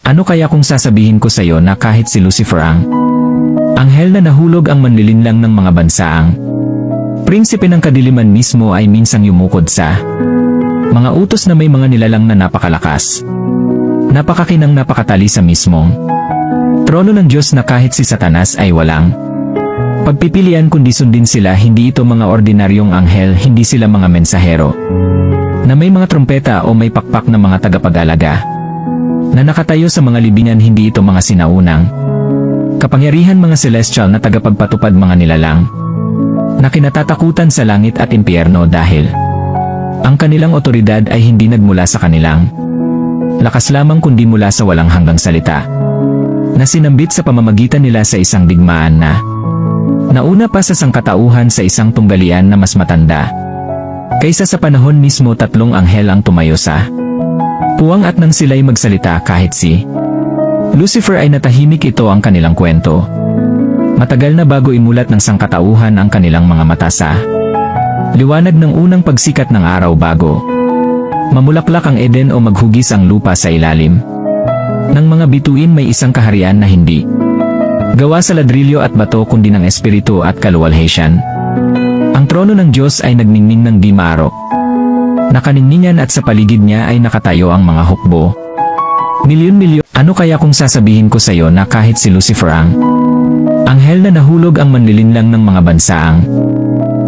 Ano kaya kung sasabihin ko sa iyo na kahit si Lucifer ang anghel na nahulog ang manlilinlang ng mga bansaang prinsipe ng kadiliman mismo ay minsang yumukod sa mga utos na may mga nilalang na napakalakas, napakakinang napakatali sa mismong trono ng Diyos na kahit si Satanas ay walang pagpipilian kundi sundin sila. Hindi ito mga ordinaryong anghel, hindi sila mga mensahero na may mga trompeta o may pakpak na mga tagapag-alaga na nakatayo sa mga libingan. Hindi ito mga sinaunang kapangyarihan, mga celestial na tagapagpatupad, mga nilalang na kinatatakutan sa langit at impyerno dahil ang kanilang otoridad ay hindi nagmula sa kanilang lakas lamang kundi mula sa walang hanggang salita na sinambit sa pamamagitan nila sa isang digmaan na nauna pa sa sangkatauhan, sa isang tunggalian na mas matanda kaysa sa panahon mismo. Tatlong anghel ang tumayo sa puwang at nang sila'y magsalita kahit si Lucifer ay natahimik. Ito ang kanilang kwento. Matagal na bago imulat ng sangkatauhan ang kanilang mga mata sa liwanag ng unang pagsikat ng araw, bago mamulaklak ang Eden o maghugis ang lupa sa ilalim ng mga bituin. May isang kaharian na hindi gawa sa ladrilyo at bato kundi ng espiritu at kaluwalhatian. Ang trono ng Diyos ay nagningning ng di maarok na kaninningan at sa paligid niya ay nakatayo ang mga hukbo. Milyon-milyon. Ano kaya kung sasabihin ko sa iyo na kahit si Lucifer ang anghel na nahulog ang manlilinlang ng mga bansaang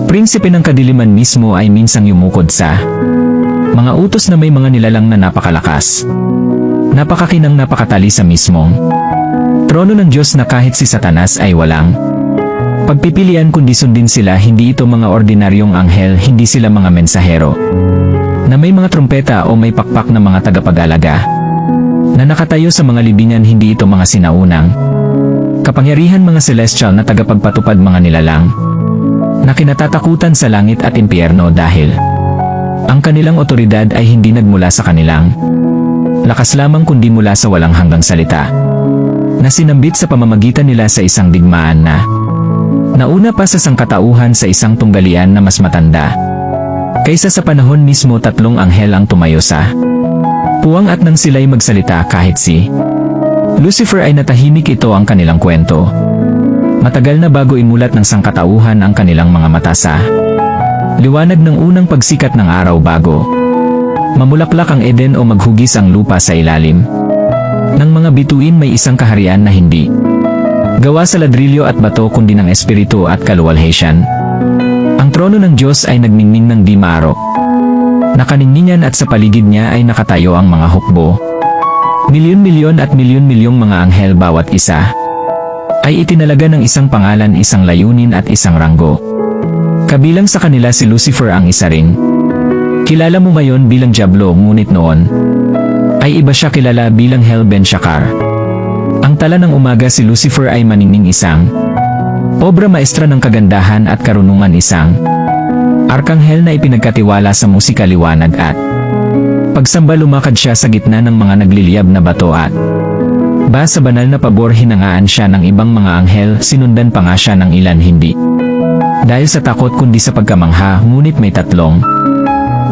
prinsipe ng kadiliman mismo ay minsang yumukod sa mga utos na may mga nilalang na napakalakas, napakakinang napakatali sa mismong trono ng Diyos na kahit si Satanas ay walang pagpipilian kundi sundin sila. Hindi ito mga ordinaryong anghel, hindi sila mga mensahero na may mga trompeta o may pakpak na mga tagapag-alaga na nakatayo sa mga libingan. Hindi ito mga sinaunang kapangyarihan, mga celestial na tagapagpatupad, mga nilalang na kinatatakutan sa langit at impyerno dahil ang kanilang otoridad ay hindi nagmula sa kanilang lakas lamang kundi mula sa walang hanggang salita na sinambit sa pamamagitan nila sa isang digmaan na nauna pa sa sangkatauhan, sa isang tunggalian na mas matanda kaysa sa panahon mismo. Tatlong anghel ang tumayo sa puwang at nang sila'y magsalita kahit si Lucifer ay natahimik. Ito ang kanilang kwento. Matagal na bago imulat ng sangkatauhan ang kanilang mga mata sa liwanag ng unang pagsikat ng araw, bago mamulaklak ang Eden o maghugis ang lupa sa ilalim ng mga bituin. May isang kaharian na hindi gawa sa ladrilyo at bato kundi ng espiritu at kaluwalhatian. Ang trono ng Diyos ay nagningning ng di maarok na kaninningan at sa paligid niya ay nakatayo ang mga hukbo. Milyon-milyon at milyon-milyong mga anghel, bawat isa ay itinalaga ng isang pangalan, isang layunin at isang ranggo. Kabilang sa kanila si Lucifer ang isa rin. Kilala mo ngayon bilang Diablo, ngunit noon ay iba siya kilala bilang Hell Ben Shakar. Ang tala ng umaga, si Lucifer ay maningning, isang obra maestra ng kagandahan at karunungan, isang arkanghel na ipinagkatiwala sa musika, liwanag at pagsamba. Lumakad siya sa gitna ng mga nagliliyab na bato at sa banal na pabor. Hinangaan siya ng ibang mga anghel, sinundan pa nga siya ng ilan, hindi dahil sa takot kundi sa pagkamangha. Ngunit may tatlong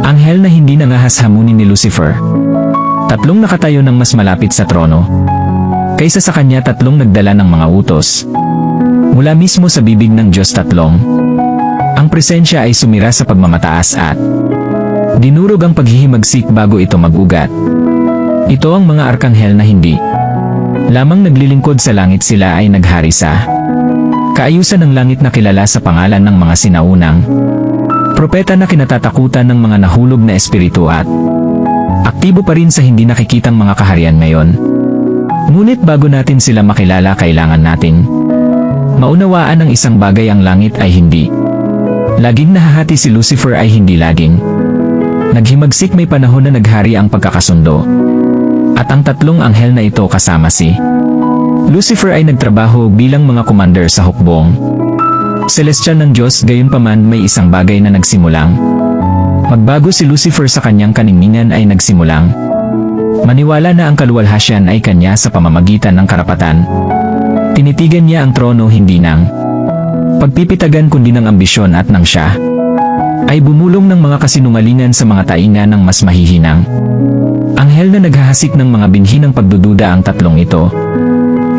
anghel na hindi nangahas hamunin ni Lucifer. Tatlong nakatayo ng mas malapit sa trono kaysa sa kanya, tatlong nagdala ng mga utos mula mismo sa bibig ng Diyos. Tatlong ang presensya ay sumira sa pagmamataas at dinurog ang paghihimagsik bago ito mag-ugat. Ito ang mga arkanghel na hindi lamang naglilingkod sa langit, sila ay naghari sa kaayusan ng langit na kilala sa pangalan ng mga sinaunang propeta na kinatatakutan ng mga nahulog na espiritu at aktibo pa rin sa hindi nakikitang mga kaharian ngayon. Ngunit bago natin sila makilala, kailangan nating maunawaan ng isang bagay: ang langit ay hindi laging nahahati, si Lucifer ay hindi laging naghimagsik. May panahon na naghari ang pagkakasundo at ang tatlong anghel na ito kasama si Lucifer ay nagtrabaho bilang mga commander sa hukbong celestial ng Diyos. Gayunpaman, may isang bagay na nagsimulang magbago. Si Lucifer sa kanyang kaninningan ay nagsimulang maniwala na ang kaluwalhatian ay kanya sa pamamagitan ng karapatan. Tinitigan niya ang trono hindi ng pagpipitagan kundi ng ambisyon at nang siya ay bumulong ng mga kasinungalingan sa mga tainga ng mas mahihinang. Anghel na naghahasik ng mga binhi ng pagdududa ang tatlong ito.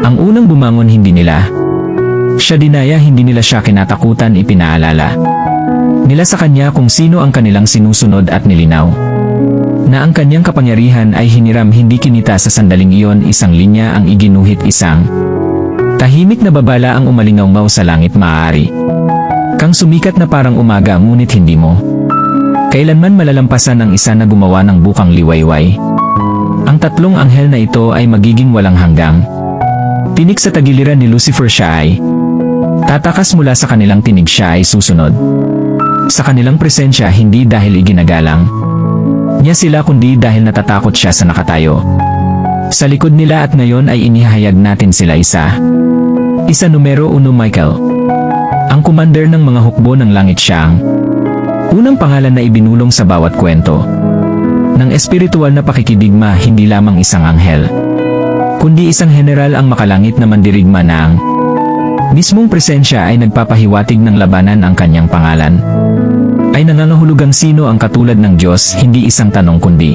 Ang unang bumangon hindi nila. Siya dinaya, hindi nila siya kinatakutan, ipinaalala nila sa kanya kung sino ang kanilang sinusunod at nilinaw na ang kanyang kapangyarihan ay hiniram, hindi kinita sa sandaling iyon. Isang linya ang iginuhit, isang tahimik na babala ang umalingaw sa langit. Maaari kang sumikat na parang umaga, ngunit hindi mo kailanman malalampasan ang isa na gumawa ng bukang liwayway. Ang tatlong anghel na ito ay magiging walang hanggang tinik sa tagiliran ni Lucifer. Siya ay tatakas mula sa kanilang tinig, siya ay susunod sa kanilang presensya, hindi dahil iginagalang niya sila kundi dahil natatakot siya sa nakatayo sa likod nila. At ngayon ay inihayag natin sila isa. Numero 1, Michael, ang commander ng mga hukbo ng langit. Siya ang unang pangalan na ibinulong sa bawat kwento ng espiritual na pakikidigma, hindi lamang isang anghel kundi isang general ang makalangit na mandirigma na ang mismong presensya ay nagpapahiwatig ng labanan. Ang kanyang pangalan ay nangangahulugang sino ang katulad ng Diyos, hindi isang tanong kundi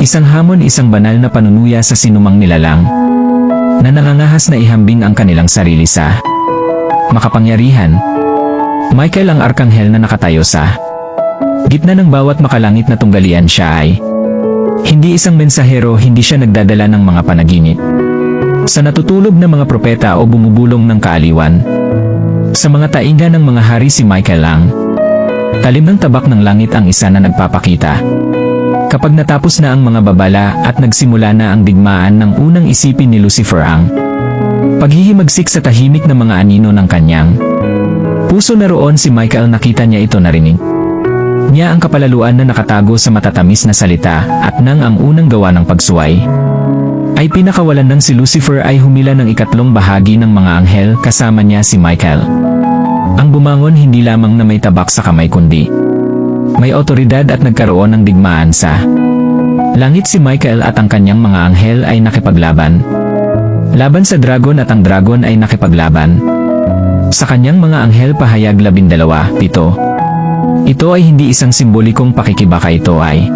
isang hamon, isang banal na panunuya sa sinumang nilalang na nangangahas na ihambing ang kanilang sarili sa makapangyarihan. Michael, ang arkanghel na nakatayo sa gitna ng bawat makalangit na tunggalian. Siya ay hindi isang mensahero, hindi siya nagdadala ng mga panaginip sa natutulog na mga propeta o bumubulong ng kaaliwan sa mga tainga ng mga hari. Si Michael ang talim ng tabak ng langit, ang isa na nagpapakita kapag natapos na ang mga babala at nagsimula na ang digmaan ng unang isipin ni Lucifer ang paghihimagsik sa tahimik na mga anino ng kanyang puso. Naroon si Michael, nakita niya ito, narinig niya ang kapalaluan na nakatago sa matatamis na salita. At nang ang unang gawa ng pagsuway ay pinakawalan ng si Lucifer, ay humila ng ikatlong bahagi ng mga anghel kasama niya si Michael. Ang bumangon hindi lamang na may tabak sa kamay kundi may otoridad at nagkaroon ng digmaan sa langit. Si Michael at ang kanyang mga anghel ay nakipaglaban laban sa dragon at ang dragon ay nakipaglaban sa kanyang mga anghel. Pahayag 12:7. Ito ay hindi isang simbolikong pakikibaka, ito ay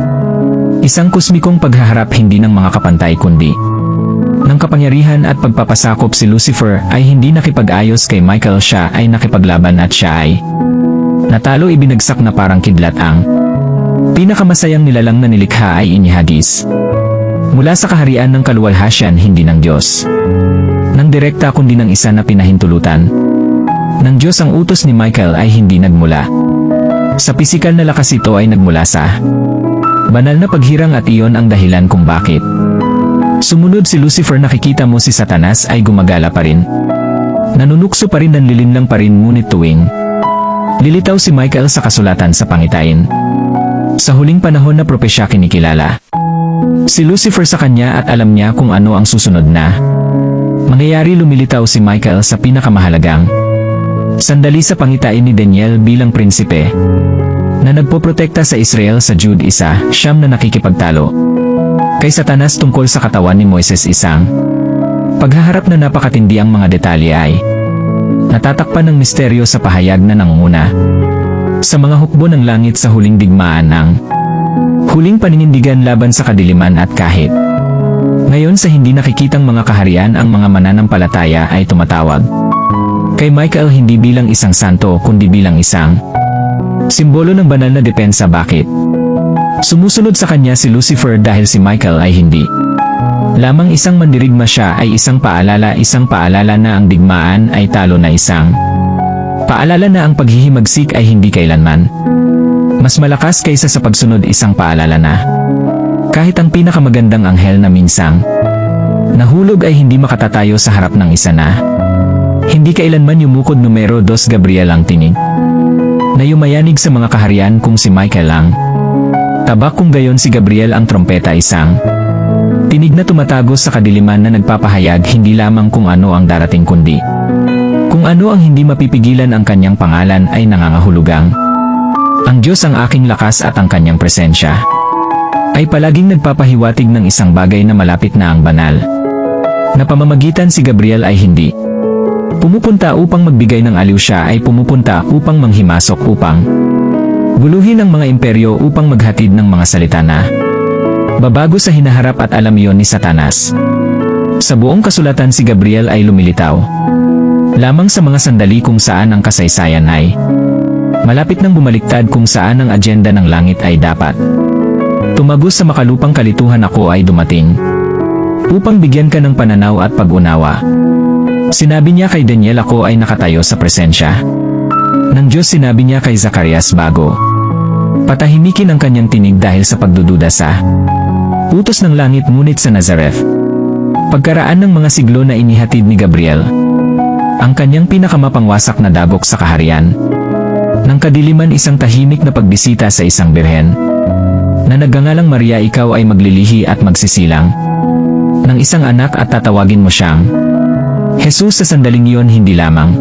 isang kosmikong paghaharap, hindi ng mga kapantay kundi ng kapangyarihan at pagpapasakop. Si Lucifer ay hindi nakipag-ayos kay Michael, siya ay nakipaglaban at siya ay natalo, ibinagsak na parang kidlat. Ang pinakamasayang nilalang na nilikha ay inihagis mula sa kaharian ng kaluwalhasyan, hindi ng Diyos ng direkta kundi ng isa na pinahintulutan ng Diyos. Ang utos ni Michael ay hindi nagmula sa pisikal na lakas, ito ay nagmula sa banal na paghirang, at iyon ang dahilan kung bakit sumunod si Lucifer. Nakikita mo si Satanas ay gumagala pa rin, nanunukso pa rin, nanlilinlang pa rin, ngunit tuwing lilitaw si Michael sa kasulatan sa pangitain, sa huling panahon na propesya, kinikilala si Lucifer sa kanya at alam niya kung ano ang susunod na mangyayari. Lumilitaw si Michael sa pinakamahalagang sandali sa pangitain ni Daniel bilang prinsipe na nagpoprotekta sa Israel. Sa Jude 1:9 na nakikipagtalo kay Satanas tungkol sa katawan ni Moises, isang paghaharap na napakatindi. Ang mga detalye ay natatakpan ng misteryo sa pahayag na nangunguna sa mga hukbo ng langit sa huling digmaan, ng huling paninindigan laban sa kadiliman. At kahit ngayon sa hindi nakikitang mga kaharian, ang mga mananampalataya ay tumatawag kay Michael hindi bilang isang santo kundi bilang isang simbolo ng banal na depensa. Bakit sumusunod sa kanya si Lucifer? Dahil si Michael ay hindi lamang isang mandirigma, siya ay isang paalala na ang digmaan ay talo, na isang paalala na ang paghihimagsik ay hindi kailanman mas malakas kaysa sa pagsunod, isang paalala na kahit ang pinakamagandang anghel na minsang nahulog ay hindi makatatayo sa harap ng isa na hindi kailanman yumukod. Numero 2, Gabriel, ang tinig na yumayanig sa mga kaharian. Kung si Michael ang tabak, kung gayon si Gabriel ang trompeta, isang tinig na tumatago sa kadiliman na nagpapahayag hindi lamang kung ano ang darating kundi kung ano ang hindi mapipigilan. Ang kanyang pangalan ay nangangahulugang ang Diyos ang aking lakas, at ang kanyang presensya ay palaging nagpapahiwatig ng isang bagay na malapit na, ang banal na pamamagitan. Si Gabriel ay hindi pumupunta upang magbigay ng aliw, siya ay pumupunta upang manghimasok, upang Guluhin ang mga imperyo upang maghatid ng mga salita na babago sa hinaharap at alam iyon ni Satanas. Sa buong kasulatan si Gabriel ay lumilitaw lamang sa mga sandali kung saan ang kasaysayan ay malapit nang bumaliktad, kung saan ang agenda ng langit ay dapat tumagos sa makalupang kalituhan. Ako ay dumating upang bigyan ka ng pananaw at pag-unawa. Sinabi niya kay Daniel, ako ay nakatayo sa presensya ng Diyos. Sinabi niya kay Zacarias bago patahimikin ang kanyang tinig dahil sa pagdududa sa utos ng langit. Ngunit sa Nazareth, pagkaraan ng mga siglo na inihatid ni Gabriel ang kanyang pinakamapangwasak na dagok sa kaharian ng kadiliman, isang tahimik na pagbisita sa isang birhen na nagngangalang Maria. Ikaw ay maglilihi at magsisilang ng isang anak at tatawagin mo siyang Jesus. Sa sandaling iyon, hindi lamang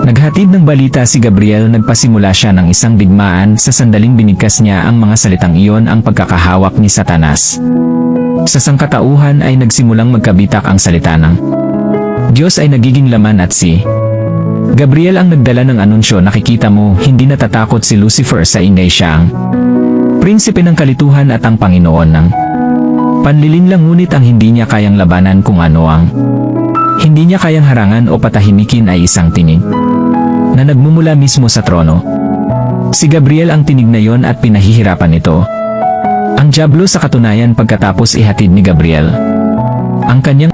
naghatid ng balita si Gabriel, nagpasimula siya ng isang digmaan. Sa sandaling binigkas niya ang mga salitang iyon, ang pagkakahawak ni Satanas sa sangkatauhan ay nagsimulang magkabitak. Ang salita ng Diyos ay nagiging laman at si Gabriel ang nagdala ng anunsyo. Nakikita mo, hindi natatakot si Lucifer sa ingay. Siya ang prinsipe ng kalituhan at ang Panginoon ng panlilinlang, ngunit ang hindi niya kayang labanan, kung ano ang hindi niya kayang harangan o patahimikin, ay isang tinig na nagmumula mismo sa trono. Si Gabriel ang tinig na yon at pinahihirapan ito ang dyablo. Sa katunayan, pagkatapos ihatid ni Gabriel ang kanyang